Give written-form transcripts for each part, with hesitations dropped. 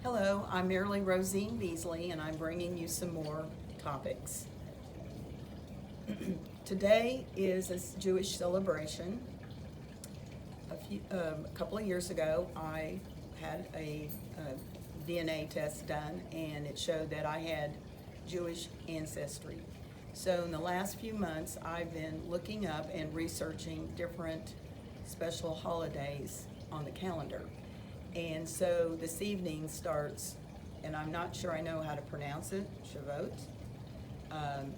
Hello, I'm Marilee Rosine Beasley, and I'm bringing you some more topics. Today is a Jewish celebration. A couple of years ago, I had a DNA test done, and it showed that I had Jewish ancestry. So in the last few months, I've been looking up and researching different special holidays on the calendar. And so this evening starts, and I'm not sure I know how to pronounce it, Shavuot.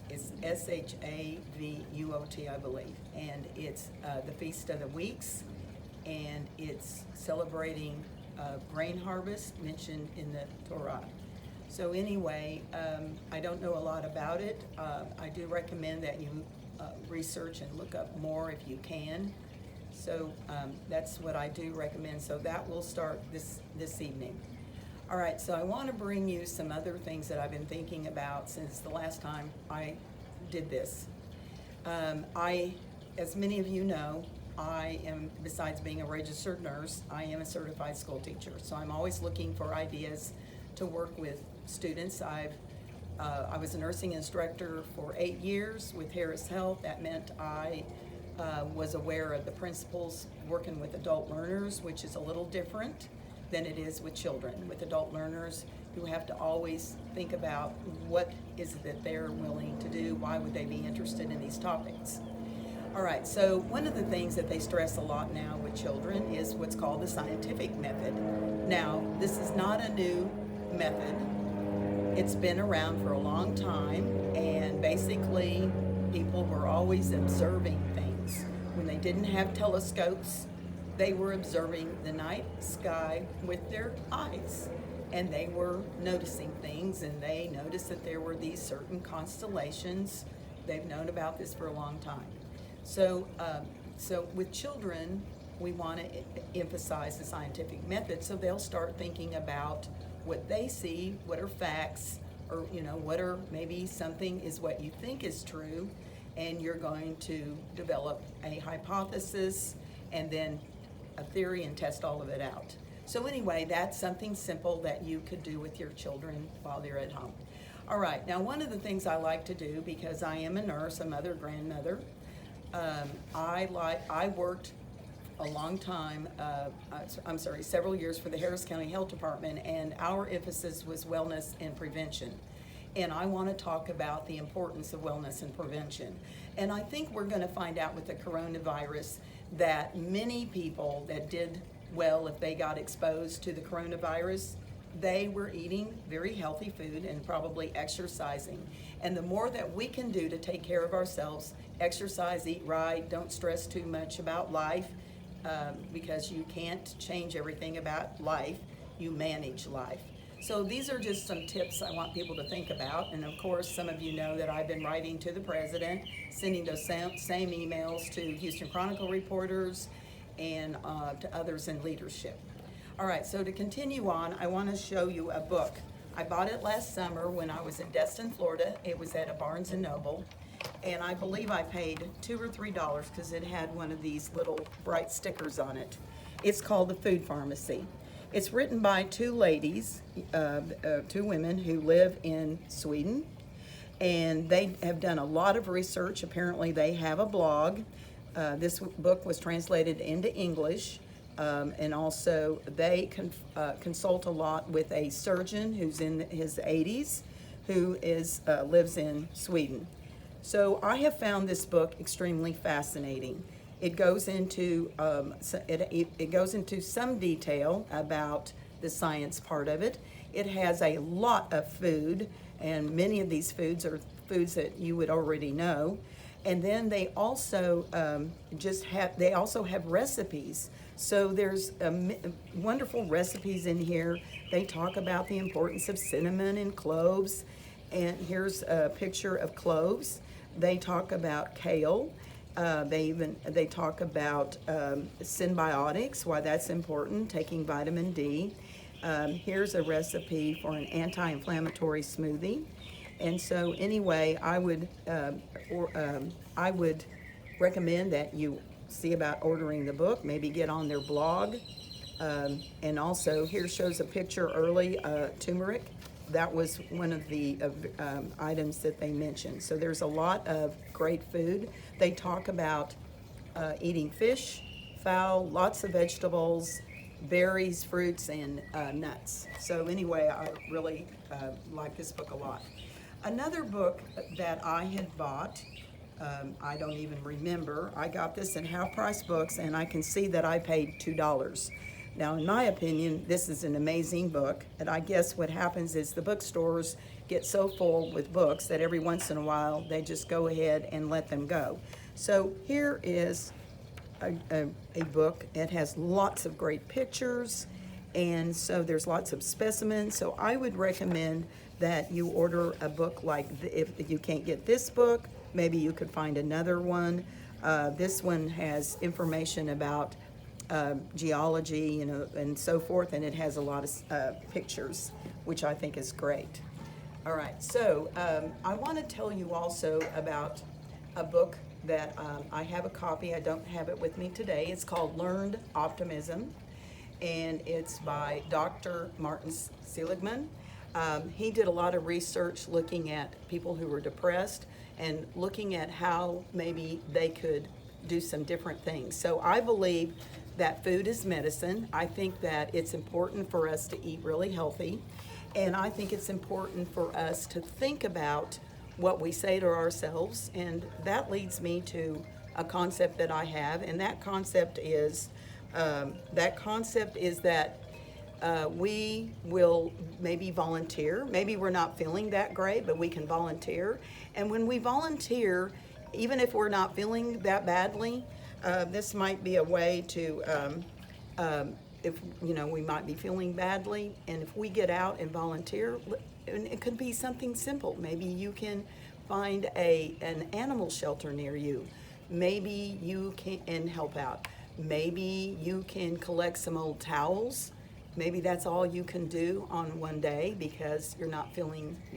It's Shavuot, I believe. And it's the Feast of the Weeks, and it's celebrating grain harvest mentioned in the Torah. So anyway, I don't know a lot about it. I do recommend that you research and look up more if you can. So that's what I do recommend. So that will start this evening. All right, so I want to bring you some other things that I've been thinking about since the last time I did this. As many of you know, I am, besides being a registered nurse, I am a certified school teacher. So I'm always looking for ideas to work with students. I was a nursing instructor for 8 years with Harris Health. That meant I was aware of the principles working with adult learners, which is a little different than it is with children. With adult learners, you have to always think about what is it that they're willing to do, why would they be interested in these topics. All right, so one of the things that they stress a lot now with children is what's called the scientific method. Now, this is not a new method. It's been around for a long time, and basically people were always observing things. When they didn't have telescopes, they were observing the night sky with their eyes, and they were noticing things, and they noticed that there were these certain constellations. They've known about this for a long time. So with children, we want to emphasize the scientific method, so they'll start thinking about what they see, what are facts, or what are maybe something is what you think is true, and you're going to develop a hypothesis and then a theory and test all of it out. So anyway, that's something simple that you could do with your children while they're at home. All right, now one of the things I like to do, because I am a nurse, a mother, grandmother, I worked a long time, several years for the Harris County Health Department, and our emphasis was wellness and prevention. And I want to talk about the importance of wellness and prevention. And I think we're going to find out with the coronavirus that many people that did well, if they got exposed to the coronavirus, they were eating very healthy food and probably exercising. And the more that we can do to take care of ourselves, exercise, eat right, don't stress too much about life, because you can't change everything about life, you manage life. So these are just some tips I want people to think about. And of course, some of you know that I've been writing to the president, sending those same emails to Houston Chronicle reporters and to others in leadership. All right, so to continue on, I want to show you a book. I bought it last summer when I was in Destin, Florida. It was at a Barnes & Noble. And I believe I paid $2 or $3 because it had one of these little bright stickers on it. It's called The Food Pharmacy. It's written by two ladies, two women who live in Sweden, and they have done a lot of research. Apparently they have a blog. This book was translated into English, and also they consult a lot with a surgeon who's in his 80s who lives in Sweden. So I have found this book extremely fascinating. It goes into it goes into some detail about the science part of it. It has a lot of food, and many of these foods are foods that you would already know. And then they also have recipes. So there's wonderful recipes in here. They talk about the importance of cinnamon and cloves. And here's a picture of cloves. They talk about kale. They talk about symbiotics, why that's important, taking vitamin D. Here's a recipe for an anti-inflammatory smoothie. And so anyway, I would recommend that you see about ordering the book, maybe get on their blog. And also, here shows a picture early, turmeric. That was one of the items that they mentioned. So there's a lot of great food. They talk about eating fish, fowl, lots of vegetables, berries, fruits, and nuts. So anyway, I really like this book a lot. Another book that I had bought, I don't even remember. I got this in Half Price Books, and I can see that I paid $2. Now, in my opinion, this is an amazing book, and I guess what happens is the bookstores get so full with books that every once in a while they just go ahead and let them go. So here is a book. It has lots of great pictures, and so there's lots of specimens. So I would recommend that you order a book like if you can't get this book, maybe you could find another one. This one has information about geology, and so forth, and it has a lot of pictures, which I think is great. All right, so I want to tell you also about a book that I have a copy. I don't have it with me today. It's called Learned Optimism, and it's by Dr. Martin Seligman. He did a lot of research looking at people who were depressed and looking at how maybe they could do some different things. So I believe that food is medicine. I think that it's important for us to eat really healthy, and I think it's important for us to think about what we say to ourselves, and that leads me to a concept that I have, and that concept is that we will maybe volunteer. Maybe we're not feeling that great, but we can volunteer. And when we volunteer, even if we're not feeling that badly, this might be a way to, if we might be feeling badly, and if we get out and volunteer, and it could be something simple. Maybe you can find an animal shelter near you. Maybe you can help out. Maybe you can collect some old towels. Maybe that's all you can do on one day because you're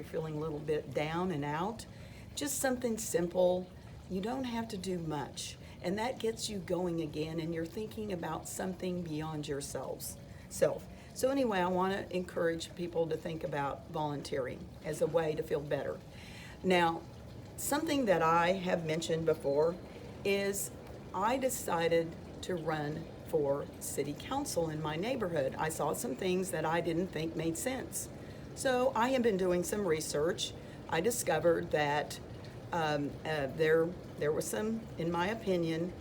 feeling a little bit down and out. Just something simple. You don't have to do much. And that gets you going again, and you're thinking about something beyond yourself. So anyway, I want to encourage people to think about volunteering as a way to feel better. Now, something that I have mentioned before is I decided to run for city council in my neighborhood. I saw some things that I didn't think made sense. So I have been doing some research. I discovered that there was some, in my opinion,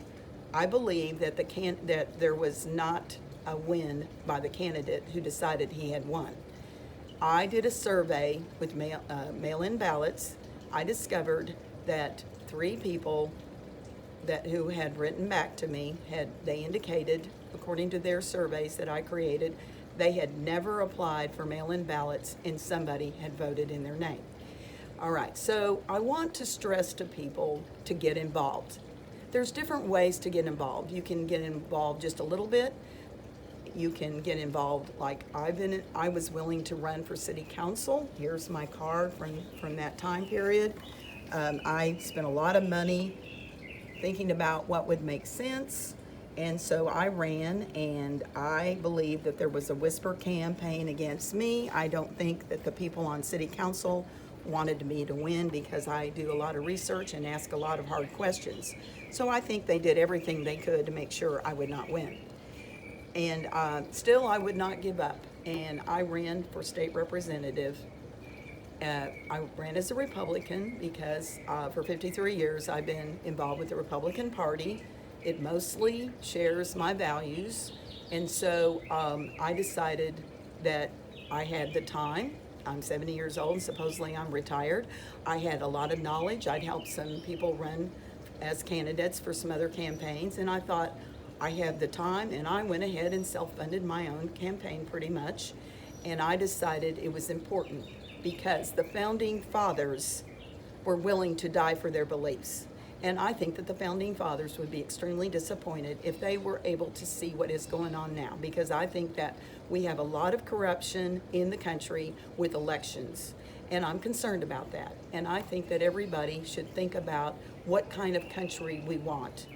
I believe that that there was not a win by the candidate who decided he had won. I did a survey with mail-in ballots. I discovered that 3 people who had written back to me they indicated, according to their surveys that I created, they had never applied for mail-in ballots and somebody had voted in their name. All right, so I want to stress to people to get involved. There's different ways to get involved. You can get involved just a little bit. You can get involved like I was willing to run for city council. Here's my card from that time period. I spent a lot of money thinking about what would make sense, and so I ran, and I believe that there was a whisper campaign against me. I don't think that the people on city council wanted me to win because I do a lot of research and ask a lot of hard questions. So I think they did everything they could to make sure I would not win. And still, I would not give up, and I ran for state representative. I ran as a Republican because for 53 years I've been involved with the Republican Party. It mostly shares my values, and so I decided that I had the time. I'm 70 years old, and supposedly I'm retired. I had a lot of knowledge. I'd helped some people run as candidates for some other campaigns, and I thought I had the time, and I went ahead and self-funded my own campaign pretty much, and I decided it was important because the founding fathers were willing to die for their beliefs. And I think that the founding fathers would be extremely disappointed if they were able to see what is going on now, because I think that we have a lot of corruption in the country with elections, and I'm concerned about that. And I think that everybody should think about what kind of country we want.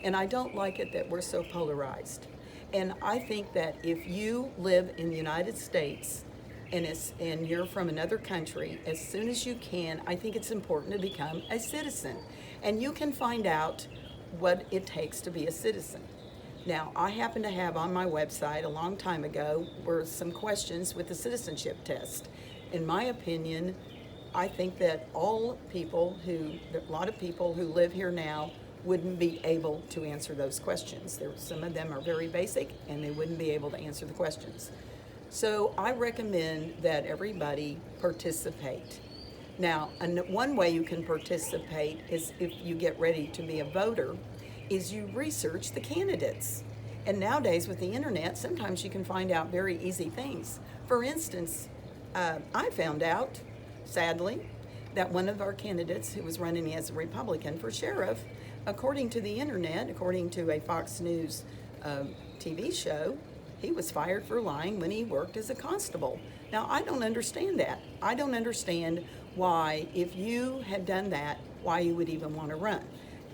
And I don't like it that we're so polarized. And I think that if you live in the United States and you're from another country, as soon as you can, I think it's important to become a citizen. And you can find out what it takes to be a citizen. Now, I happen to have on my website a long time ago were some questions with the citizenship test. In my opinion, I think that a lot of people who live here now wouldn't be able to answer those questions. Some of them are very basic and they wouldn't be able to answer the questions. So I recommend that everybody participate. Now, one way you can participate is if you get ready to be a voter, is you research the candidates. And nowadays with the internet, sometimes you can find out very easy things. For instance, I found out, sadly, that one of our candidates who was running as a Republican for sheriff, according to the internet, according to a Fox News TV show, he was fired for lying when he worked as a constable. Now, I don't understand that. I don't understand why, if you had done that, why you would even want to run.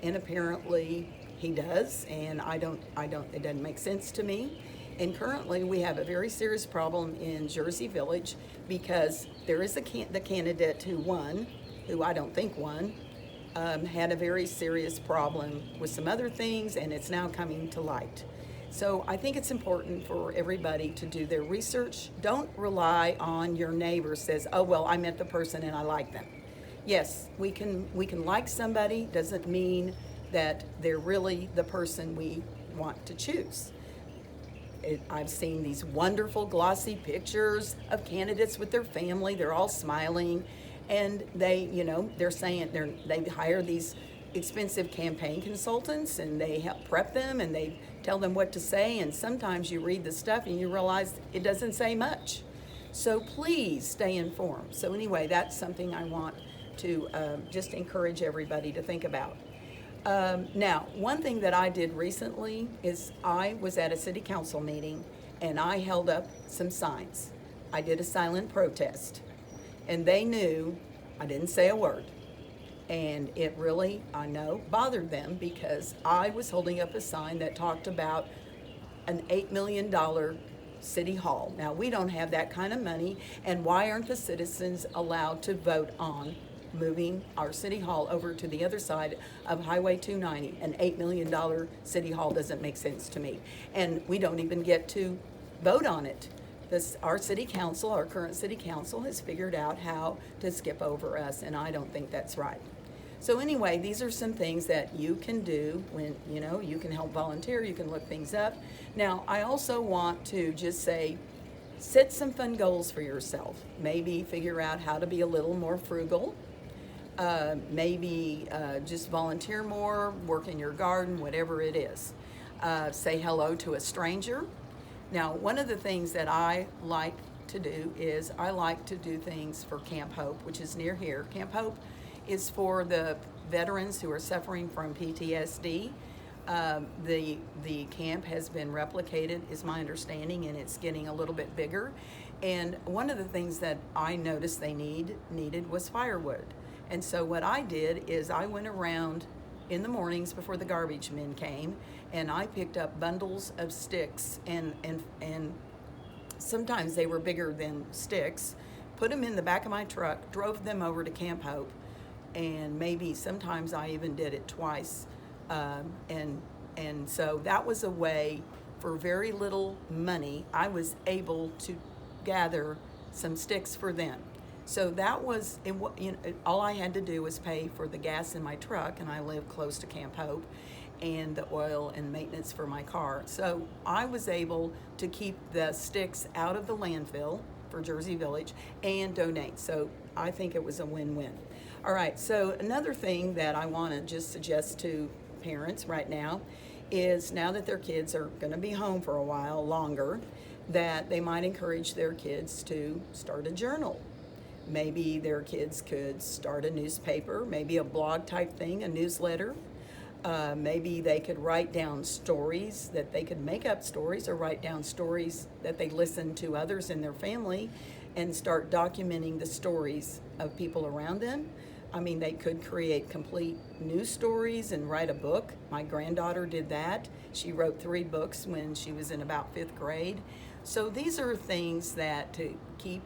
And apparently he does, and it doesn't make sense to me. And currently we have a very serious problem in Jersey Village because there is the candidate who won, who I don't think won, had a very serious problem with some other things, and it's now coming to light. So I think it's important for everybody to do their research. Don't rely on your neighbor says, oh, well, I met the person and I like them. Yes, we can like somebody, doesn't mean that they're really the person we want to choose. I've seen these wonderful glossy pictures of candidates with their family. They're all smiling, and they're saying they hire these expensive campaign consultants, and they help prep them, and they tell them what to say. And sometimes you read the stuff and you realize it doesn't say much. So please stay informed. So anyway, that's something I want to just encourage everybody to think about. Now, one thing that I did recently is I was at a city council meeting and I held up some signs. I did a silent protest, and they knew I didn't say a word. And it really, I know, bothered them because I was holding up a sign that talked about an $8 million city hall. Now, we don't have that kind of money, and why aren't the citizens allowed to vote on moving our city hall over to the other side of Highway 290? An $8 million city hall doesn't make sense to me. And we don't even get to vote on it. Our city council, our current city council, has figured out how to skip over us, and I don't think that's right. So anyway, these are some things that you can do when, you can help volunteer, you can look things up. Now, I also want to just say, set some fun goals for yourself. Maybe figure out how to be a little more frugal. Maybe just volunteer more, work in your garden, whatever it is. Say hello to a stranger. Now, one of the things that I like to do is I like to do things for Camp Hope, which is near here. Camp Hope is for the veterans who are suffering from PTSD. The camp has been replicated, is my understanding, and it's getting a little bit bigger. And one of the things that I noticed they needed was firewood. And so what I did is I went around in the mornings before the garbage men came, and I picked up bundles of sticks, and sometimes they were bigger than sticks, put them in the back of my truck, drove them over to Camp Hope, and maybe sometimes I even did it twice. And so that was a way, for very little money, I was able to gather some sticks for them. So that was, all I had to do was pay for the gas in my truck, and I live close to Camp Hope, and the oil and maintenance for my car. So I was able to keep the sticks out of the landfill for Jersey Village and donate. So I think it was a win-win. All right, so another thing that I want to just suggest to parents right now is, now that their kids are going to be home for a while longer, that they might encourage their kids to start a journal. Maybe their kids could start a newspaper, maybe a blog type thing, a newsletter. Maybe they could write down stories, that they could make up stories, or write down stories that they listen to others in their family, and start documenting the stories of people around them. I mean, they could create complete news stories and write a book. My granddaughter did that. She wrote 3 books when she was in about 5th grade. So these are things that to keep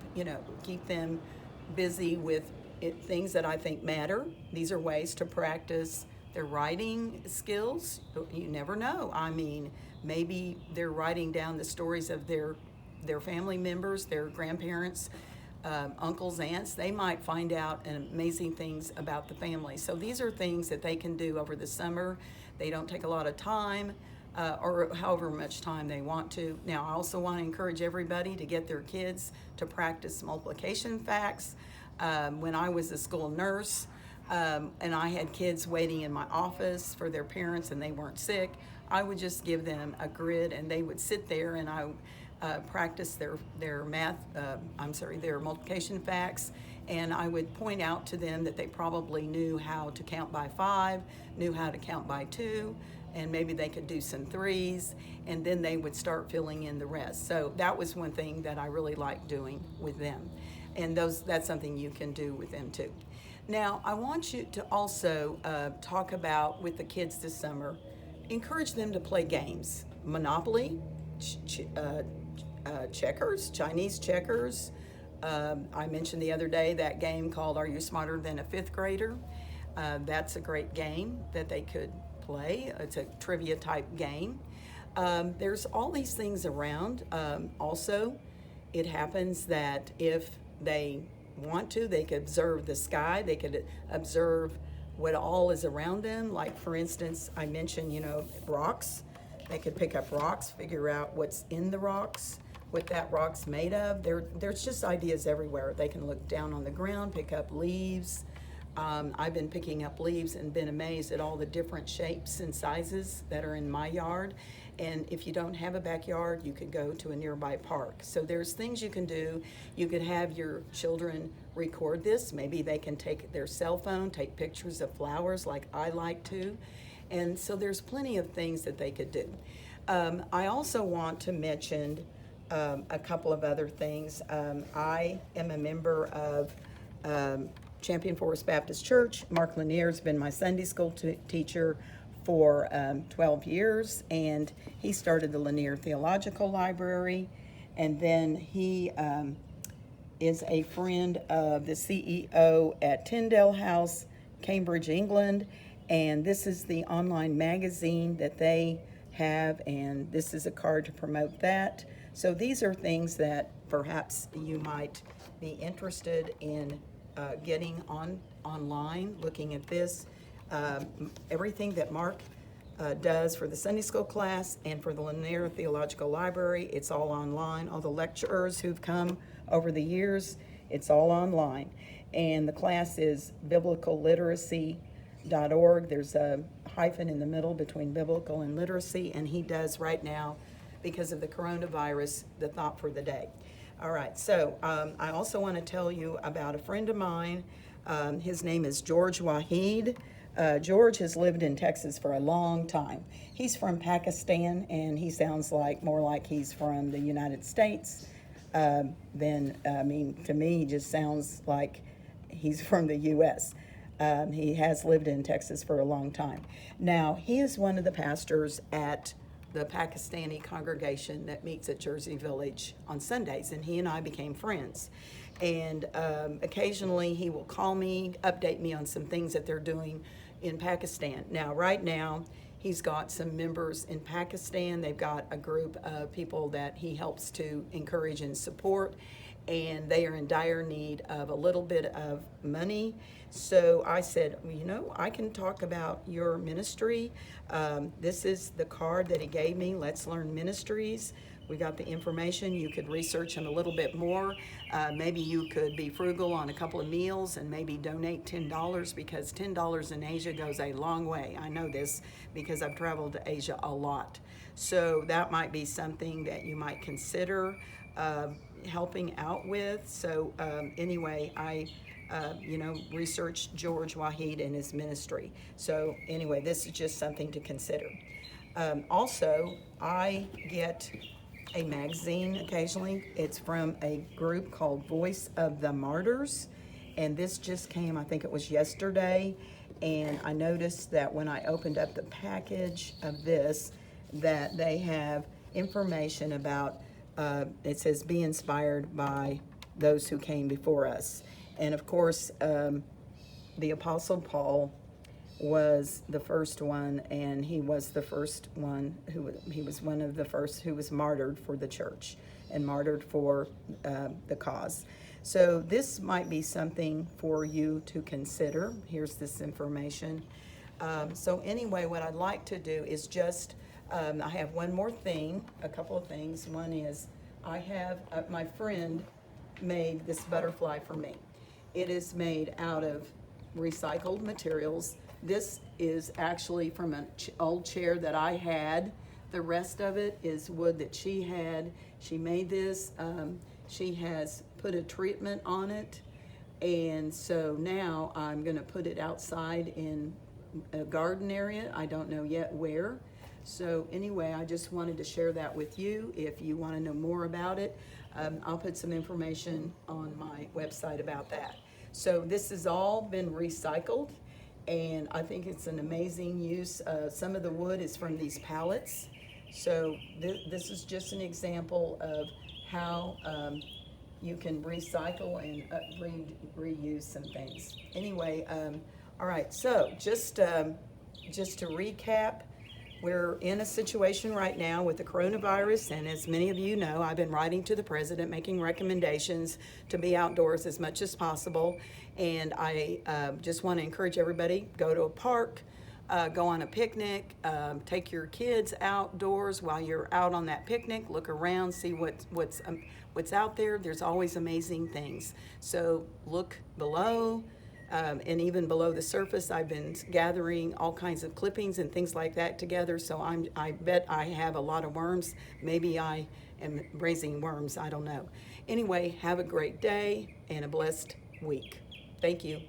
them busy with things that I think matter. These are ways to practice their writing skills. You never know. I mean, maybe they're writing down the stories of their family members, their grandparents, uncles, aunts. They might find out amazing things about the family. So these are things that they can do over the summer. They don't take a lot of time, or however much time they want to. Now, I also want to encourage everybody to get their kids to practice multiplication facts. When I was a school nurse, and I had kids waiting in my office for their parents and they weren't sick, I would just give them a grid and they would sit there and I practice their their multiplication facts, and I would point out to them that they probably knew how to count by 5, knew how to count by 2, and maybe they could do some 3s, and then they would start filling in the rest. So that was one thing that I really liked doing with them, and that's something you can do with them too. Now, I want you to also talk about with the kids this summer, encourage them to play games. Monopoly, checkers, Chinese checkers. I mentioned the other day that game called Are You Smarter Than a 5th Grader? That's a great game that they could play. It's a trivia type game. There's all these things around. Also, it happens that if they want to, they could observe the sky, they could observe what all is around them. Like, for instance, I mentioned, rocks. They could pick up rocks, figure out what's in the rocks, what that rock's made of. There's just ideas everywhere. They can look down on the ground, pick up leaves. I've been picking up leaves and been amazed at all the different shapes and sizes that are in my yard. And if you don't have a backyard, you could go to a nearby park. So there's things you can do. You could have your children record this. Maybe they can take their cell phone, take pictures of flowers like I like to. And so there's plenty of things that they could do. I also want to mention a couple of other things. I am a member of Champion Forest Baptist Church. Mark Lanier's been my Sunday school teacher for 12 years, and he started the Lanier Theological Library, and then he is a friend of the CEO at Tyndale House, Cambridge, England, and this is the online magazine that they have, and this is a card to promote that. So these are things that perhaps you might be interested in getting online, looking at this. Everything that Mark does for the Sunday school class and for the Lanier Theological Library, it's all online. All the lecturers who've come over the years, it's all online. And the class is biblicalliteracy.org. There's a hyphen in the middle between biblical and literacy, and he does right now, because of the coronavirus, the thought for the day. All right, so I also want to tell you about a friend of mine. His name is George Waheed. George has lived in Texas for a long time. He's from Pakistan, and he sounds more like he's from the United States to me, he just sounds like he's from the U.S. He has lived in Texas for a long time. Now, he is one of the pastors at the Pakistani congregation that meets at Jersey Village on Sundays, and he and I became friends. And occasionally he will call me, update me on some things that they're doing in Pakistan. Now, right now, he's got some members in Pakistan. They've got a group of people that he helps to encourage and support, and they are in dire need of a little bit of money. So I said, I can talk about your ministry. This is the card that he gave me, Let's Learn Ministries. We got the information. You could research him a little bit more. Maybe you could be frugal on a couple of meals and maybe donate $10, because $10 in Asia goes a long way. I know this because I've traveled to Asia a lot. So that might be something that you might consider helping out with. So anyway, I researched George Waheed and his ministry. So anyway, this is just something to consider. Also, I get a magazine occasionally. It's from a group called Voice of the Martyrs, and this just came, I think it was yesterday, and I noticed that when I opened up the package of this, that they have information about, it says, be inspired by those who came before us. And of course, the Apostle Paul was the first one, and he was the first one he was one of the first who was martyred for the church and martyred for the cause. So this might be something for you to consider. Here's this information. So anyway, what I'd like to do is just, I have one more thing, a couple of things. One is I have, my friend made this butterfly for me. It is made out of recycled materials. This is actually from an old chair that I had. The rest of it is wood that she had. She made this. She has put a treatment on it, and so now I'm going to put it outside in a garden area. I don't know yet where. So anyway, I just wanted to share that with you. If you want to know more about it, I'll put some information on my website about that. So this has all been recycled, and I think it's an amazing use. Some of the wood is from these pallets. So this is just an example of how you can recycle and reuse some things. Anyway, all right, so just to recap, we're in a situation right now with the coronavirus, and as many of you know, I've been writing to the president making recommendations to be outdoors as much as possible, and I just want to encourage everybody, go to a park, go on a picnic, take your kids outdoors while you're out on that picnic, look around, see what's out there. There's always amazing things. So look below, and even below the surface. I've been gathering all kinds of clippings and things like that together, so I bet I have a lot of worms. Maybe I am raising worms, I don't know. Anyway, have a great day and a blessed week. Thank you.